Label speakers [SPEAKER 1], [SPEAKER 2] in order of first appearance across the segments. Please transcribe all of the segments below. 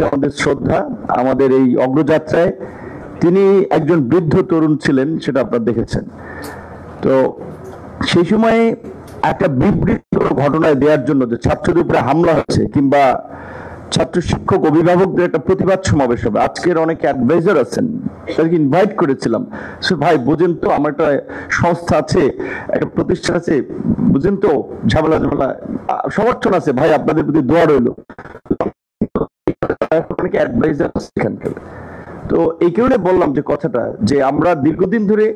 [SPEAKER 1] আমাদের শ্রদ্ধা আমাদের এই অগ্রযাত্রায় তিনি একজন বৃদ্ধ তরুণ ছিলেন, সেটা আপনারা দেখেছেন। তো সেই সময়ে একটা বিবৃত ঘটনায় দেওয়ার জন্য যে ছাত্রদের উপরে হামলা হচ্ছে কিংবা ছাত্র শিক্ষক অভিভাবকদের একটা প্রতিবাদ সমাবেশ হবে, আজকের অনেক অ্যাডভাইজার আছেন, তাদেরকে ইনভাইট করেছিলাম। ভাই বুঝেন তো, আমার একটা সংস্থা আছে, একটা প্রতিষ্ঠান আছে, বুঝেন তো ঝামেলা ঝামেলা সমর্থন আছে, ভাই আপনাদের প্রতি দোয়া রইল। অনেকে অ্যাডভাইজার আছে এখানকার। তো এই কারণে বললাম যে কথাটা, যে আমরা দীর্ঘদিন ধরে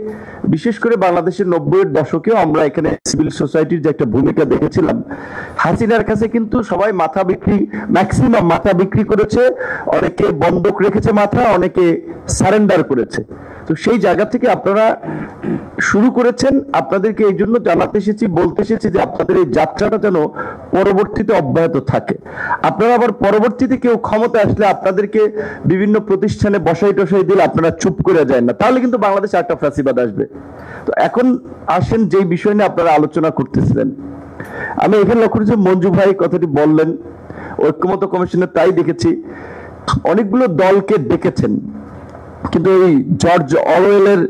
[SPEAKER 1] বিশেষ করে বাংলাদেশের 90-এর দশকেও আমরা এখানে সিভিল সোসাইটির যে একটা ভূমিকা দেখেছিলাম। হাসিনার কাছে কিন্তু সবাই মাথা বিক্রি, ম্যাক্সিমাম মাথা বিক্রি করেছে, অনেকে বন্ধক রেখেছে মাথা, অনেকে সারেন্ডার করেছে। তো সেই জায়গা থেকে আপনারা শুরু করেছেন, আপনাদেরকে এই জন্য জানাতে এসেছি, বলতে এসেছি যে আপনাদের এই যাত্রাটা যেন পরবর্তীতে অব্যাহত থাকে। আপনারা আবার পরবর্তীতে কেউ ক্ষমতা আসলে আপনাদেরকে বিভিন্ন প্রতিষ্ঠানে বসাই টসাই দিলে আপনারা চুপ করে যায় না, তাহলে কিন্তু বাংলাদেশে একটা ফ্যাসিবাদ আসবে। তো এখন আসেন যেই বিষয় নিয়ে আপনারা আলোচনা করতেছিলেন, আমি এখানে লক্ষ্য করেছি মঞ্জু ভাই কথাটি বললেন, ঐক্যমত্য কমিশনে তাই দেখেছি অনেকগুলো দলকে ডেকেছেন, কিন্তু এই জর্জ অরওয়েলের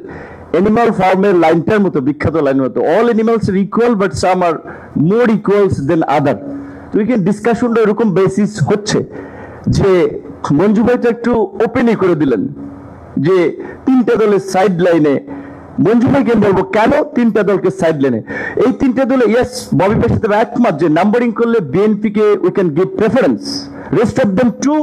[SPEAKER 1] অ্যানিমাল ফার্মের লাইনটার মতো, বিখ্যাত লাইনের মতো, all animals are equal but some are more equals than other. তো এখানে ডিসকাশনটা এরকম বেসিস হচ্ছে যে মঞ্জু ভাই তো একটু ওপেনই করে দিলেন যে তিনটা দলের সাইড লাইনে। মঞ্জু ভাইকে বলবো কেন তিনটা দলকে সাইড লাইনে? এই তিনটা দলে ইয়েস ববি ভাইয়ের সাথে একমত যে নাম্বারিং করলে BNP K we can give preference, rest of them to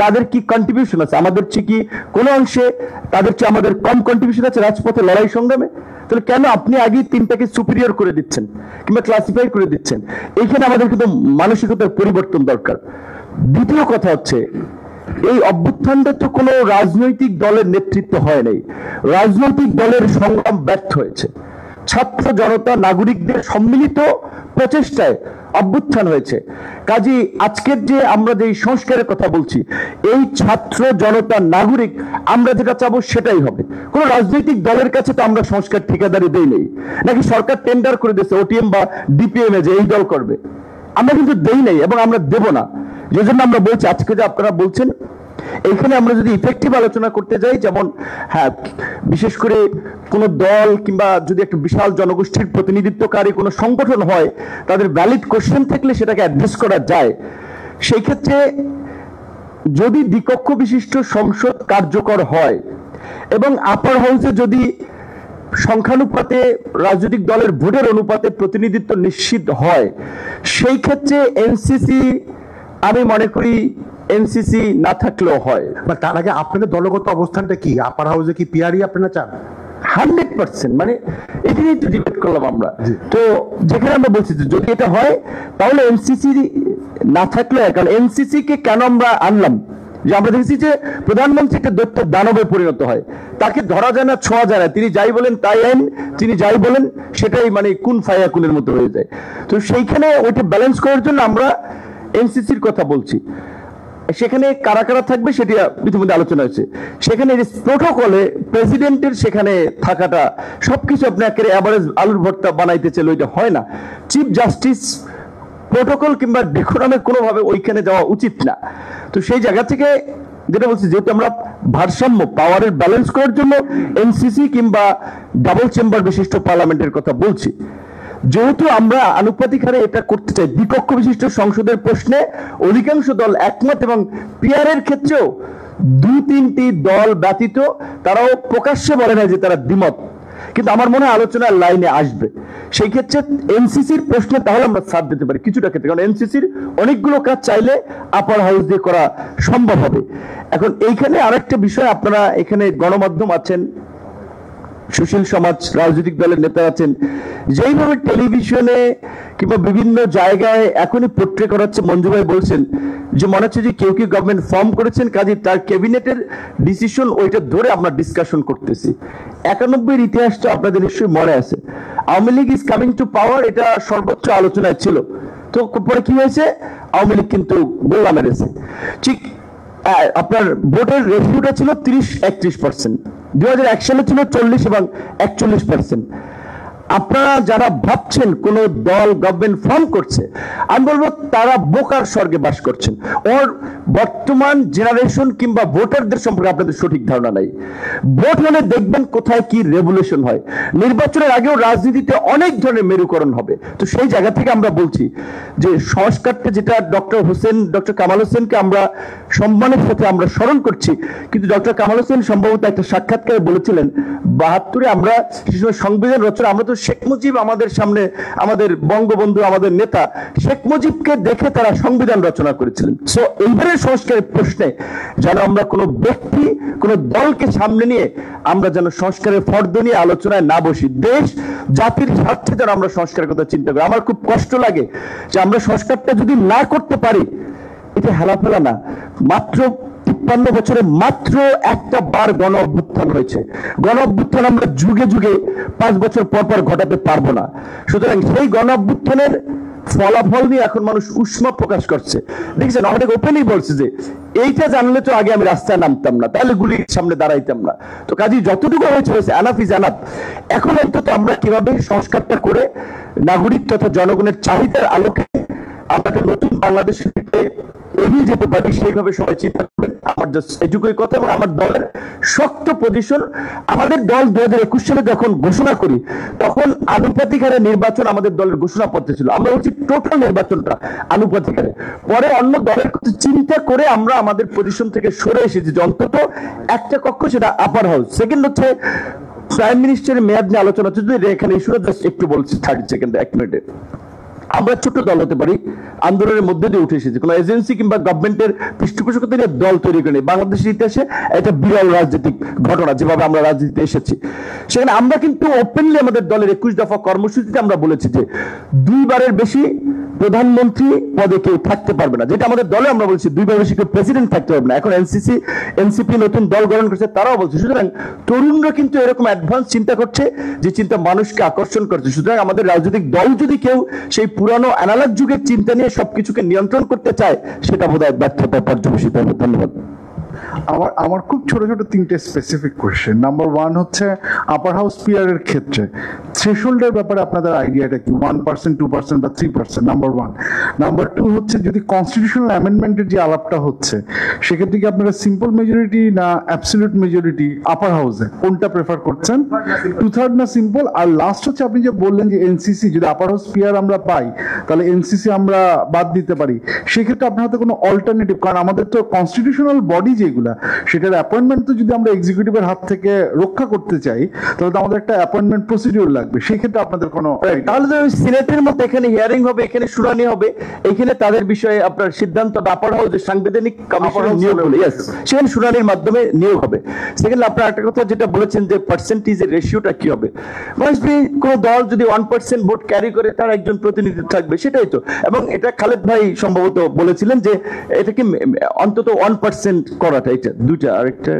[SPEAKER 1] তাদের কি কন্ট্রিবিউশন আছে, আমাদের চেয়ে কি কোনো অংশে তাদের চেয়ে আমাদের কম কন্ট্রিবিউশন আছে রাজপথে লড়াই সংগ্রামে? তাহলে কেন আপনি আগে তিনটাকে সুপিরিয়র করে দিচ্ছেন কিংবা ক্লাসিফাই করে দিচ্ছেন? এইখানে আমাদের কিন্তু মানসিকতার পরিবর্তন দরকার। দ্বিতীয় কথা হচ্ছে, এই অভ্যুত্থানটা তো কোনো রাজনৈতিক দলের নেতৃত্ব হয় নাই, রাজনৈতিক দলের সংগ্রাম ব্যর্থ হয়েছে, ছাত্র জনতা নাগরিকদের সম্মিলিত প্রচেষ্টায় অভ্যুত্থান হয়েছে। কাজী আজকের যে আমরা যে সংস্কারের কথা বলছি, এই ছাত্র জনতা নাগরিক আমরা যেটা চাবো সেটাই হবে। কোন রাজনৈতিক দলের কাছে তো আমরা সংস্কার ঠিকাদারি দেই নেই, নাকি সরকার টেন্ডার করে দিয়েছে ওটিএম বা ডিপিএম এ যে এই দল করবে, আমরা কিন্তু দেই নাই এবং আমরা দেব না। যে জন্য আমরা বলছি আজকে যে আপনারা বলছেন, এইখানে আমরা যদি ইফেক্টিভ আলোচনা করতে যাই, যেমন হ্যাঁ বিশেষ করে কোন দল কিংবা যদি একটা বিশাল জনগোষ্ঠীর প্রতিনিধিত্বকারী কোনো সংগঠন হয়, তাদের ভ্যালিড কোশ্চেন থাকলে সেটাকে অ্যাড্রেস করা যায়। সেই ক্ষেত্রে যদি দ্বিকক্ষ বিশিষ্ট সংসদ কার্যকর হয় এবং আপার হাউসে যদি সংখ্যানুপাতে রাজনৈতিক দলের ভোটের অনুপাতে প্রতিনিধিত্ব নিশ্চিত হয়, সেই ক্ষেত্রে এনসিসি আমি মনে করি এনসিসি না থাকলেও হয়।
[SPEAKER 2] তার আগে আপনাদের দলগত অবস্থানটা কি? আপার হাউসে কি পিআরই আপনারা চান?
[SPEAKER 1] 100%, মানে এটা নিয়ে ডিবেট করলাম আমরা। তো যেখানে আমরা বলছি যদি এটা হয় তাহলে এনসিসি না থাকলে, কারণ এনসিসি কে কেন আমরা আনলাম, যে আমরা দেখেছি যে প্রধানমন্ত্রী একটা দৈত্য দানবে পরিণত হয়, তাকে ধরা যায় না, ছোঁয়া যায় না, তিনি যাই বলেন তাই আইন, তিনি যাই বলেন সেটাই মানে কুন ফায়া কুনের মতো হয়ে যায়। তো সেইখানে ওইটা ব্যালেন্স করার জন্য আমরা এনসিসির কথা বলছি। সেখানে কারা কারা থাকবে সেটি ইতিমধ্যে আলোচনা হয়েছে। সেখানে প্রোটোকলে প্রেসিডেন্টের সেখানে থাকাটা সবকিছু আপনাকে এভারেজ আলুর ভর্তা বানাইতে চাইলে ওইটা হয় না। চিফ জাস্টিস প্রোটোকল কিংবা ডেকোরামে কোনোভাবে ওইখানে যাওয়া উচিত না। তো সেই জায়গা থেকে যেটা বলছি, যেহেতু আমরা ভারসাম্য পাওয়ারের ব্যালেন্স করার জন্য এনসিসি কিংবা ডাবল চেম্বার বিশিষ্ট পার্লামেন্টের কথা বলছি, যেহেতু আমরা আনুপাতিক হারে এটা করতে চাই, দ্বিকক্ষ বিশিষ্ট সংসদের প্রশ্নে অধিকাংশ দল একমত এবং পিআরের ক্ষেত্রেও 2-3টি দল ব্যতীত তারাও প্রকাশ্যে বলে না যে তারা দ্বিমত, কিন্তু আমার মনে হয় আলোচনার লাইনে আসবে। সেই ক্ষেত্রে এনসিসির প্রশ্নে তাহলে আমরা সাথ দিতে পারি কিছুটা ক্ষেত্রে, কারণ এনসিসির অনেকগুলো কাজ চাইলে আপার হাউস দিয়ে করা সম্ভব হবে। এখন এইখানে আরেকটা বিষয়, আপনারা এখানে গণমাধ্যম আছেন, সুশীল সমাজ, রাজনৈতিক দলের নেতা আছেন, যেইভাবে টেলিভিশনে কিংবা বিভিন্ন জায়গায় এখনই পোট্রে করা হচ্ছে, মঞ্জু ভাই বলছেন যে মনে হচ্ছে যে কেউ কেউ গভর্নমেন্ট ফর্ম করেছেন, কাজে তার ক্যাবিনেটের ডিসিশন ওইটা ধরে আমরা ডিসকাশন করতেছি। 91-এর ইতিহাসটা আপনাদের নিশ্চয়ই মনে আছে, Awami League is coming to power, এটা সর্বোচ্চ আলোচনায় ছিল। তো পরে কি হয়েছে, আওয়ামী লীগ কিন্তু গোল্লা মেরেছে। ঠিক আপনার ভোটের রেশিওটা ছিল 30-31%, 2001 সালে ছিল 40 এবং 41%। আপনারা যারা ভাবছেন কোন দল গভর্নমেন্ট ফর্ম করছে, আমি বলবো তারা বোকার স্বর্গে বাস করছেন। ওর বর্তমান জেনারেশন কিংবা ভোটারদের সম্পর্কে আপনাদের সঠিক ধারণা নাই। ভোট হলে দেখবেন কোথায় কি রেভলিউশন হয়। নির্বাচনের আগেও রাজনীতিতে অনেক ধরনের মেরুকরণ হবে। তো সেই জায়গা থেকে আমরা বলছি যে সংস্কারটা, যেটা ডক্টর কামাল হোসেনকে আমরা সম্মানের সাথে আমরা স্মরণ করছি, কিন্তু ডক্টর কামাল হোসেন সম্ভবত একটা সাক্ষাৎকারে বলেছিলেন 72-এ আমরা সংবিধান রচনা, আমরা তো শেখ মুজিব আমাদের সামনে, আমাদের বঙ্গবন্ধু, আমাদের নেতা শেখ মুজিবকে দেখে তারা সংবিধান রচনা করেছিলেন। সো এইবারের সংস্কারের প্রশ্নে যেন আমরা কোনো ব্যক্তি, কোনো দলকে সামনে নিয়ে আমরা যেন সংস্কারের ফর্দ নিয়ে আলোচনায় না বসি। দেশ জাতির স্বার্থে যেন আমরা সংস্কারের কথা চিন্তা করি। আমার খুব কষ্ট লাগে যে আমরা সংস্কারটা যদি না করতে পারি, এটা হেলাফেলা না। মাত্র 53 বছরে মাত্র একটা বার গণ অভ্যুত্থান হয়েছে। গণ অভ্যুত্থান আমরা যুগে যুগে 5 বছর পর পর ঘটাতে পারবো না। সুতরাং সেই গণ অভ্যুত্থানের ফলাফল নিয়ে এখন মানুষ উষ্মা প্রকাশ করছে। দেখছেন, অনেক ওপেনই বলছে যে এইটা জানলে তো আগে আমি রাস্তায় নামতাম না, তাহলে গুলির সামনে দাঁড়াইতাম না। তো কাজেই যতটুকু হয়েছে এনাফ ইজ এনাফ। এখন অন্তত আমরা কিভাবে সংস্কারটা করে নাগরিক তথা জনগণের চাহিদার আলোকে আমরা একটা নতুন বাংলাদেশের দিকে এগিয়ে যেতে পারি, সেইভাবে সবাই চিন্তা করেন। আমার জাস্ট এটুকুই কথা। এবং আমার দলের শক্ত পজিশন, আমাদের দল 2021 সালে যখন ঘোষণা করি তখন আনুপাতিক হারে নির্বাচন আমাদের দলের ঘোষণাপত্রে ছিল। আমরা বলছি টোটাল নির্বাচনটা আনুপাতিক হারে। পরে অন্য দলের কথা চিন্তা করে আমরা আমাদের পজিশন থেকে সরে এসেছি যে অন্তত একটা কক্ষ, সেটা আপার হাউস। সেকেন্ড হচ্ছে প্রাইম মিনিস্টারের মেয়াদ নিয়ে আলোচনা হচ্ছে। যদি এখানে ইস্যুটা জাস্ট একটু বলছি 30 সেকেন্ড, 1 মিনিটে। আমরা ছোট দল হতে পারি, আন্দোলনের মধ্যে দিয়ে উঠে এসেছি, কোন এজেন্সি কিংবা গভর্নমেন্টের পৃষ্ঠপোষকতা নিয়ে দল তৈরি করে বাংলাদেশের ইতিহাসে একটা বিরল রাজনৈতিক ঘটনা, যেভাবে আমরা রাজনীতিতে এসেছি। সেখানে আমরা কিন্তু ওপেনলি আমাদের দলের 21 দফা কর্মসূচিতে আমরা বলেছি যে 2 বারের বেশি প্রধানমন্ত্রী পদে কেউ থাকতে পারবে না, যেটা আমাদের দলে আমরা বলছি 2 বার বেশি কেউ প্রেসিডেন্ট থাকতে পারবে না। এখন এনসিপি নতুন দল গঠন করছে, তারাও বলছে। সুতরাং তরুণরা কিন্তু এরকম অ্যাডভান্স চিন্তা করছে, যে চিন্তা মানুষকে আকর্ষণ করছে। সুতরাং আমাদের রাজনৈতিক দল যদি কেউ সেই পুরানো অ্যানালগ যুগের চিন্তা নিয়ে সবকিছুকে নিয়ন্ত্রণ করতে চায়, সেটা বোধহয় ব্যর্থতা পর্যবেসিত হবে। ধন্যবাদ।
[SPEAKER 3] আমার খুব ছোট ছোট 3টে স্পেসিফিক কোয়েশ্চেন। নাম্বার 1 হচ্ছে আপার হাউস পিয়ার এর ক্ষেত্রে থ্রেশহোল্ডের ব্যাপারে আপনাদের আইডিয়াটা কি? 1%, 2% বা 3%? নাম্বার 1। নাম্বার 2 হচ্ছে যদি কনস্টিটিউশনাল অ্যামেন্ডমেন্টের যে আলাপটা হচ্ছে, সেক্ষেত্রে কি আপনারা সিম্পল মেজরিটি না অ্যাবসলিউট মেজরিটি আপার হাউসে কোনটা প্রেফার করছেন? 2/3 না সিম্পল? আর লাস্ট হচ্ছে আপনি যে বললেন যে এনসিসি, যদি আপার হাউস পিয়ার আমরা পাই তাহলে এনসিসি আমরা বাদ দিতে পারি, সেক্ষেত্রে আপনার হাতে কোনো অল্টারনেটিভ? কারণ আমাদের তো কনস্টিটিউশনাল বডি যেগুলা, সেটার অ্যাপয়েন্টমেন্ট তো যদি আমরা এক্সিকিউটিভের হাত থেকে রক্ষা করতে চাই, তাহলে তো আমাদের একটা অ্যাপয়েন্টমেন্ট প্রসিডিউর লাগবে। সেই ক্ষেত্রে আপনাদের কোনো,
[SPEAKER 1] তাহলে তো সিনেটের মধ্যে এখানে হিয়ারিং হবে, এখানে শুনানি হবে, এখানে তাদের বিষয়ে আপনার সিদ্ধান্ত আপার হাউসে সাংবিধানিক কমিশনের নিয়োগ হলো, সেখানে শুনানির মাধ্যমে নিয়োগ হবে। সেখানে আপনার একটা কথা যেটা বলেছেন যে পার্সেন্টেজের রেশিওটা কি হবে, কোন দল যদি 1% ভোট ক্যারি করে তার একজন প্রতিনিধি থাকবে, সেটাই তো। এবং এটা খালেদ ভাই সম্ভবত বলেছিলেন যে এটাকে অন্তত 1% করাটা, এটা দুইটা। আরেকটা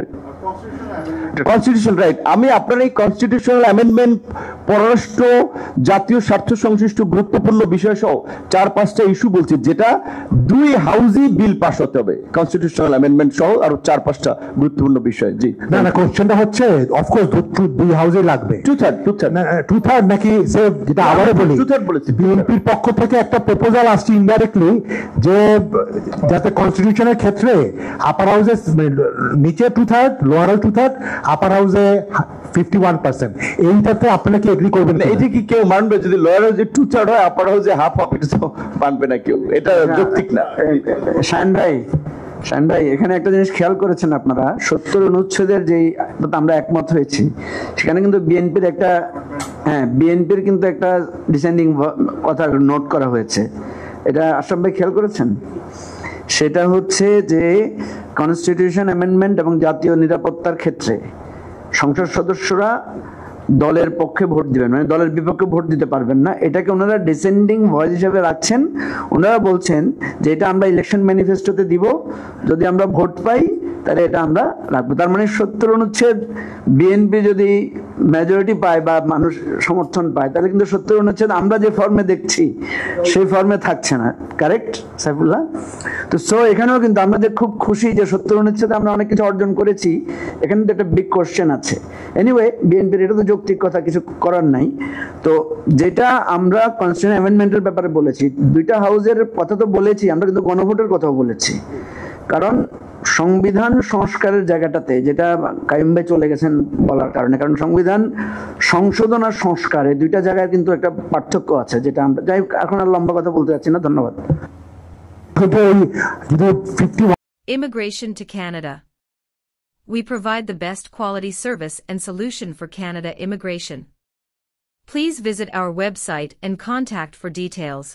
[SPEAKER 1] কনস্টিটিউশন রাইট। আমি আপনার এই কনস্টিটিউশনাল অ্যামেন্ডমেন্ট, পররাষ্ট্র, জাতীয় স্বার্থ সংশ্লিষ্ট গুরুত্বপূর্ণ বিষয় সহ 4-5টা ইস্যু বলছি, যেটা 2 হাউসই বিল পাস হতে হবে, কনস্টিটিউশনাল অ্যামেন্ডমেন্ট সহ আরো 4-5টা গুরুত্বপূর্ণ বিষয়। জি
[SPEAKER 2] না, কোশ্চেনটা হচ্ছে অফকোর্স 2 হাউসে লাগবে। 2/3 নাকি? যেটা আবারও বলি,
[SPEAKER 1] 2/3 বলেছি।
[SPEAKER 2] বিএনপির পক্ষ থেকে একটা প্রপোজাল আসছে ইনডাইরেক্টলি, যে যাতে কনস্টিটিউশনের ক্ষেত্রে আপার হাউসে নিচে 2/3, লোয়ার হাউস 2/3, আপার হাউসে 51%। এইটাতে আপনারা কি এগ্রি করবেন?
[SPEAKER 1] এটা কি কেউ মানবে? যদি লোয়ার হাউসে 2/3 হয়, আপার হাউসে হাফ, এটা তো মানবে না কেউ, এটা যৌক্তিক না।
[SPEAKER 4] শাহিন ভাই, এখানে একটা জিনিস খেয়াল করেছেন আপনারা, 70 অনুচ্ছেদের যেই আমরা একমত হয়েছি, সেখানে কিন্তু বিএনপির কিন্তু একটা ডিসেন্ডিং কথা নোট করা হয়েছে। এটা আশরাফ ভাই খেয়াল করেছেন? সেটা হচ্ছে যে কনস্টিটিউশন অ্যামেন্ডমেন্ট এবং জাতীয় নিরাপত্তার ক্ষেত্রে সংসদ সদস্যরা দলের পক্ষে ভোট দিবেন, মানে দলের বিপক্ষে ভোট দিতে পারবেন না। এটাকে ওনারা ডিসেন্ডিং ভয়েস হিসেবে রাখছেন। ওনারা বলছেন যে এটা আমরা ইলেকশন ম্যানিফেস্টোতে দিব, যদি আমরা ভোট পাই তাহলে এটা আমরা রাখবো। তার মানে 70 অনুচ্ছেদ বিএনপি যদি মেজরিটি পায় বা মানুষ সমর্থন পায়, তাহলে কিন্তু 70 অনুচ্ছেদ আমরা যে ফর্মে দেখছি সেই ফর্মে থাকছে না। কারেক্ট সাইফুল্লাহ? তো সো এখানেও কিন্তু আমাদের খুব খুশি যে 70 অনুচ্ছেদে আমরা অনেক কিছু অর্জন করেছি। এখানে তো একটা বিগ কোশ্চেন আছে। এনিওয়ে, বিএনপির এটা তো যৌক্তিক কথা, কিছু করার নাই। তো যেটা আমরা কনস্টিটিউশন অ্যামেন্ডমেন্টের ব্যাপারে বলেছি, দুইটা হাউজের কথা তো বলেছি, আমরা কিন্তু গণভোটের কথাও বলেছি। কারণ সংবিধান সংস্কারের জায়গাটাতে, যেটা কাইম ভাই চলে গেছেন বলার কারণে, কারণ সংবিধান সংশোধন আর সংস্কারে দুইটা জায়গায় কিন্তু একটা পার্থক্য আছে, যেটা আমরা যাই এখন আর লম্বা কথা বলতে যাচ্ছি না। ধন্যবাদ।
[SPEAKER 5] Immigration to Canada. We provide the best quality service and solution for Canada immigration. Please visit our website and contact for details.